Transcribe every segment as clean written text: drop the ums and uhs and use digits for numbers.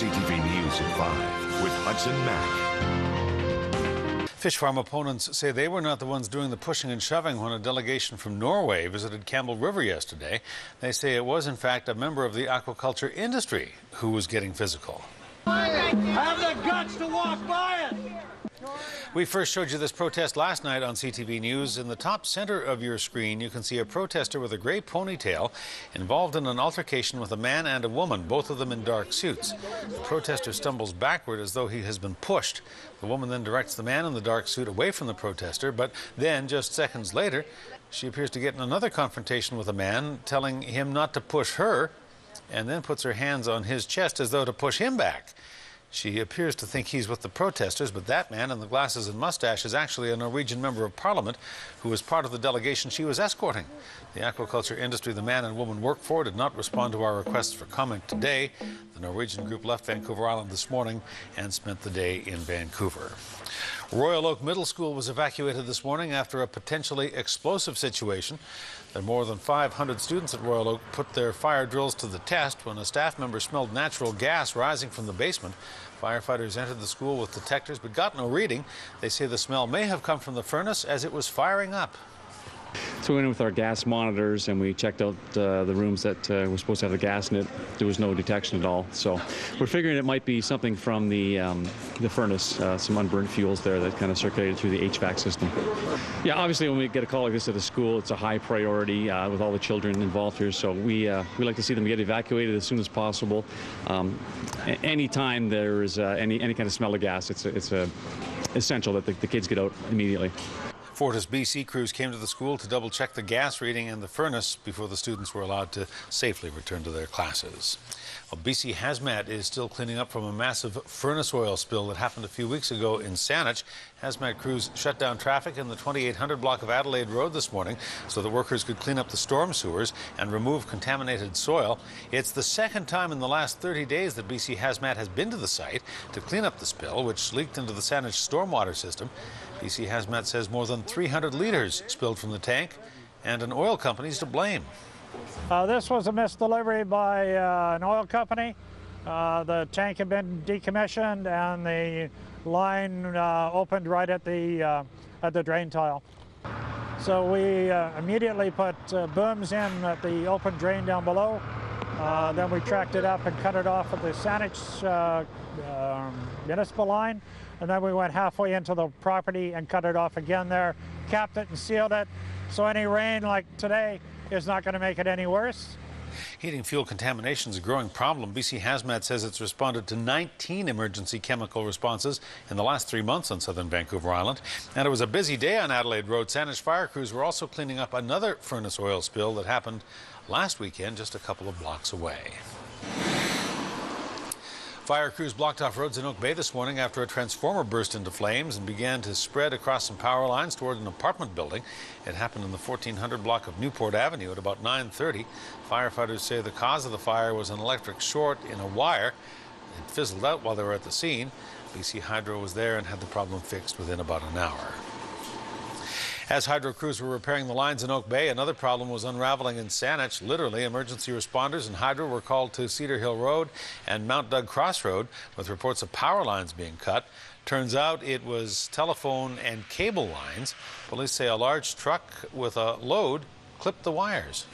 CTV News at 5 with Hudson Mack. Fish farm opponents say they were not the ones doing the pushing and shoving when a delegation from Norway visited Campbell River yesterday. They say it was, in fact, a member of the aquaculture industry who was getting physical. Have the guts to walk by it! We first showed you this protest last night on CTV News. In the top center of your screen, you can see a protester with a gray ponytail involved in an altercation with a man and a woman, both of them in dark suits. The protester stumbles backward as though he has been pushed. The woman then directs the man in the dark suit away from the protester, but then, just seconds later, she appears to get in another confrontation with a man, telling him not to push her, and then puts her hands on his chest as though to push him back. She appears to think he's with the protesters, but that man in the glasses and mustache is actually a Norwegian member of parliament who was part of the delegation she was escorting. The aquaculture industry the man and woman work for did not respond to our requests for comment today. The Norwegian group left Vancouver Island this morning and spent the day in Vancouver. Royal Oak Middle School was evacuated this morning after a potentially explosive situation. There are more than 500 students at Royal Oak put their fire drills to the test when a staff member smelled natural gas rising from the basement. Firefighters entered the school with detectors but got no reading. They say the smell may have come from the furnace as it was firing up. So we went in with our gas monitors and we checked out the rooms that were supposed to have the gas in it. There was no detection at all. So we're figuring it might be something from the furnace, some unburnt fuels there that kind of circulated through the HVAC system. Yeah, obviously when we get a call like this at a school, it's a high priority with all the children involved here. So we like to see them get evacuated as soon as possible. Anytime there is any kind of smell of gas, it's essential that the kids get out immediately. Fortis BC crews came to the school to double-check the gas reading in the furnace before the students were allowed to safely return to their classes. Well, BC Hazmat is still cleaning up from a massive furnace oil spill that happened a few weeks ago in Saanich. Hazmat crews shut down traffic in the 2800 block of Adelaide Road this morning so the workers could clean up the storm sewers and remove contaminated soil. It's the second time in the last 30 days that BC Hazmat has been to the site to clean up the spill, which leaked into the Saanich stormwater system. BC Hazmat says more than 300 litres spilled from the tank, and an oil company's to blame. This was a misdelivery by an oil company. The tank had been decommissioned and the line opened right at the drain tile. So we immediately put booms in at the open drain down below. Then we tracked it up and cut it off at the Saanich municipal line. And then we went halfway into the property and cut it off again there, capped it and sealed it. So any rain like today is not going to make it any worse. Heating fuel contamination is a growing problem. BC Hazmat says it's responded to 19 emergency chemical responses in the last 3 months on southern Vancouver Island. And it was a busy day on Adelaide Road. Saanich fire crews were also cleaning up another furnace oil spill that happened last weekend just a couple of blocks away. Fire crews blocked off roads in Oak Bay this morning after a transformer burst into flames and began to spread across some power lines toward an apartment building. It happened in the 1400 block of Newport Avenue at about 9:30. Firefighters say the cause of the fire was an electric short in a wire. It fizzled out while they were at the scene. BC Hydro was there and had the problem fixed within about an hour. As hydro crews were repairing the lines in Oak Bay, another problem was unraveling in Saanich. Literally, emergency responders and hydro were called to Cedar Hill Road and Mount Doug Cross Road with reports of power lines being cut. Turns out it was telephone and cable lines. Police say a large truck with a load clipped the wires.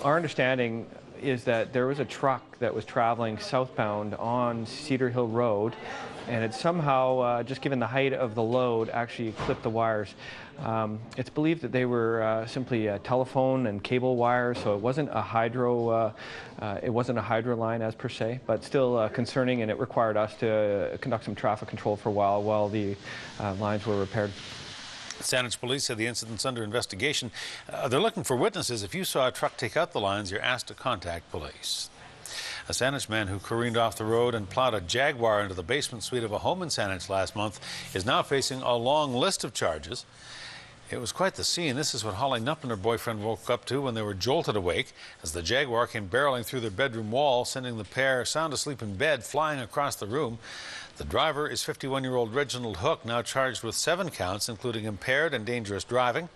Our understanding is that there was a truck that was traveling southbound on Cedar Hill Road, and it somehow, just given the height of the load, actually clipped the wires. It's believed that they were simply telephone and cable wires, so it wasn't a hydro line as per se, but still concerning, and it required us to conduct some traffic control for a while the lines were repaired. Saanich police said the incident's under investigation. They're looking for witnesses. If you saw a truck take out the lines, you're asked to contact police. A Saanich man who careened off the road and plowed a Jaguar into the basement suite of a home in Saanich last month is now facing a long list of charges. It was quite the scene. This is what Holly Knupp and her boyfriend woke up to when they were jolted awake as the Jaguar came barreling through their bedroom wall, sending the pair sound asleep in bed, flying across the room. The driver is 51-year-old Reginald Hook, now charged with 7 counts, including impaired and dangerous driving,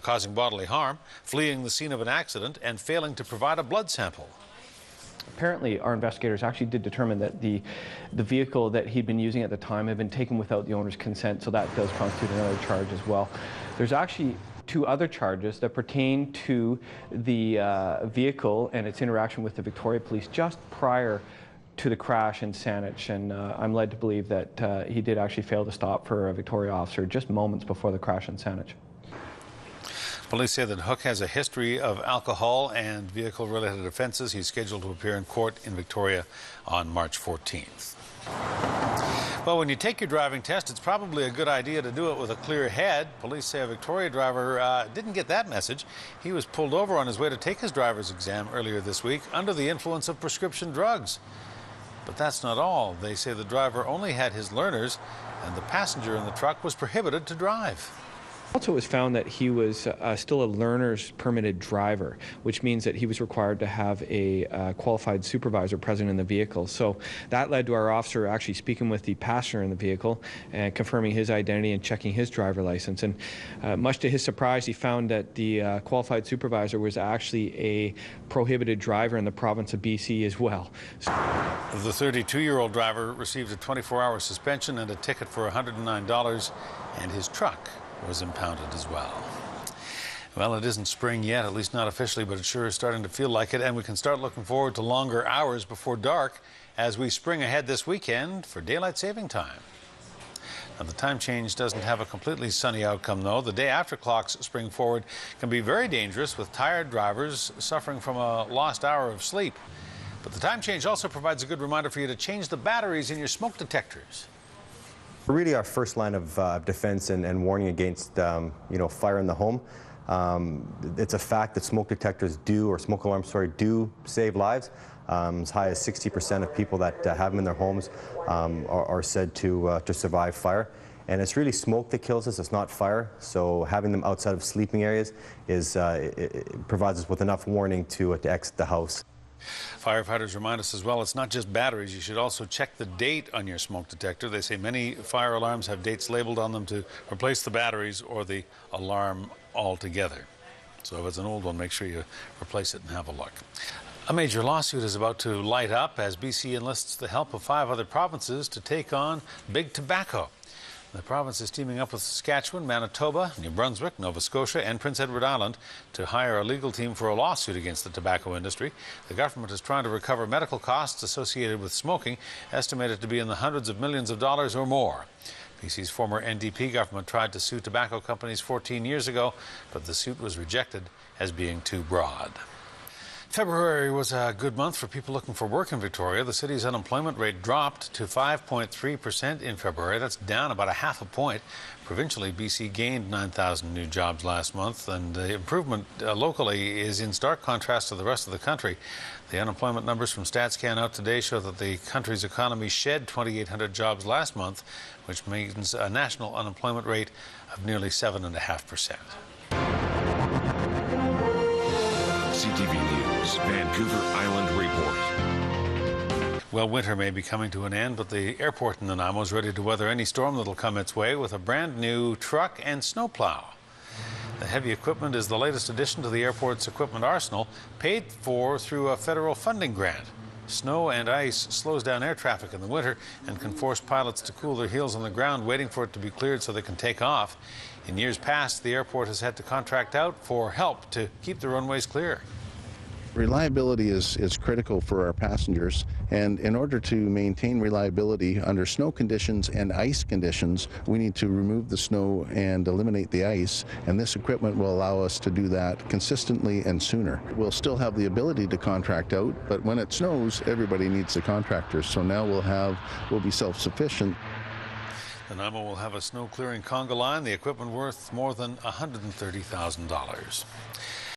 causing bodily harm, fleeing the scene of an accident, and failing to provide a blood sample. Apparently, our investigators actually did determine that the vehicle that he'd been using at the time had been taken without the owner's consent, so that does constitute another charge as well. There's actually 2 other charges that pertain to the vehicle and its interaction with the Victoria Police just prior to the crash in Saanich, and I'm led to believe that he did actually fail to stop for a Victoria officer just moments before the crash in Saanich. Police say that Hook has a history of alcohol and vehicle-related offences. He's scheduled to appear in court in Victoria on March 14th. Well, when you take your driving test, it's probably a good idea to do it with a clear head. Police say a Victoria driver didn't get that message. He was pulled over on his way to take his driver's exam earlier this week under the influence of prescription drugs. But that's not all. They say the driver only had his learners and the passenger in the truck was prohibited to drive. Also, it was found that he was still a learner's permitted driver, which means that he was required to have a qualified supervisor present in the vehicle. So that led to our officer actually speaking with the passenger in the vehicle and confirming his identity and checking his driver license. And much to his surprise, he found that the qualified supervisor was actually a prohibited driver in the province of BC as well. The 32-year-old driver received a 24-hour suspension and a ticket for $109, and his truck was impounded as well. Well, it isn't spring yet, at least not officially, but it sure is starting to feel like it, and we can start looking forward to longer hours before dark as we spring ahead this weekend for daylight saving time. Now, the time change doesn't have a completely sunny outcome, though. The day after clocks spring forward can be very dangerous, with tired drivers suffering from a lost hour of sleep. But the time change also provides a good reminder for you to change the batteries in your smoke detectors. Really our first line of defense and warning against fire in the home. It's a fact that smoke detectors smoke alarms do save lives. As high as 60% of people that have them in their homes are said to survive fire. And it's really smoke that kills us, it's not fire. So having them outside of sleeping areas it provides us with enough warning to exit the house. Firefighters remind us as well, it's not just batteries. You should also check the date on your smoke detector. They say many fire alarms have dates labeled on them to replace the batteries or the alarm altogether. So if it's an old one, make sure you replace it and have a look. A major lawsuit is about to light up as BC enlists the help of 5 other provinces to take on big tobacco. The province is teaming up with Saskatchewan, Manitoba, New Brunswick, Nova Scotia, and Prince Edward Island to hire a legal team for a lawsuit against the tobacco industry. The government is trying to recover medical costs associated with smoking, estimated to be in the hundreds of millions of dollars or more. BC's former NDP government tried to sue tobacco companies 14 years ago, but the suit was rejected as being too broad. February was a good month for people looking for work in Victoria. The city's unemployment rate dropped to 5.3% in February. That's down about 0.5 point. Provincially, BC gained 9,000 new jobs last month, and the improvement locally is in stark contrast to the rest of the country. The unemployment numbers from StatsCan out today show that the country's economy shed 2,800 jobs last month, which means a national unemployment rate of nearly 7.5%. CTV News, Vancouver Island report. Well, winter may be coming to an end, but the airport in Nanaimo is ready to weather any storm that'll come its way with a brand new truck and snowplow. The heavy equipment is the latest addition to the airport's equipment arsenal, paid for through a federal funding grant. Snow and ice slows down air traffic in the winter and can force pilots to cool their heels on the ground, waiting for it to be cleared so they can take off. In years past, the airport has had to contract out for help to keep the runways clear. Reliability is critical for our passengers, and in order to maintain reliability under snow conditions and ice conditions, we need to remove the snow and eliminate the ice, and this equipment will allow us to do that consistently and sooner. We'll still have the ability to contract out, but when it snows, everybody needs the contractors, so now we'll be self-sufficient. Nanaimo will have a snow clearing conga line, the equipment worth more than $130,000.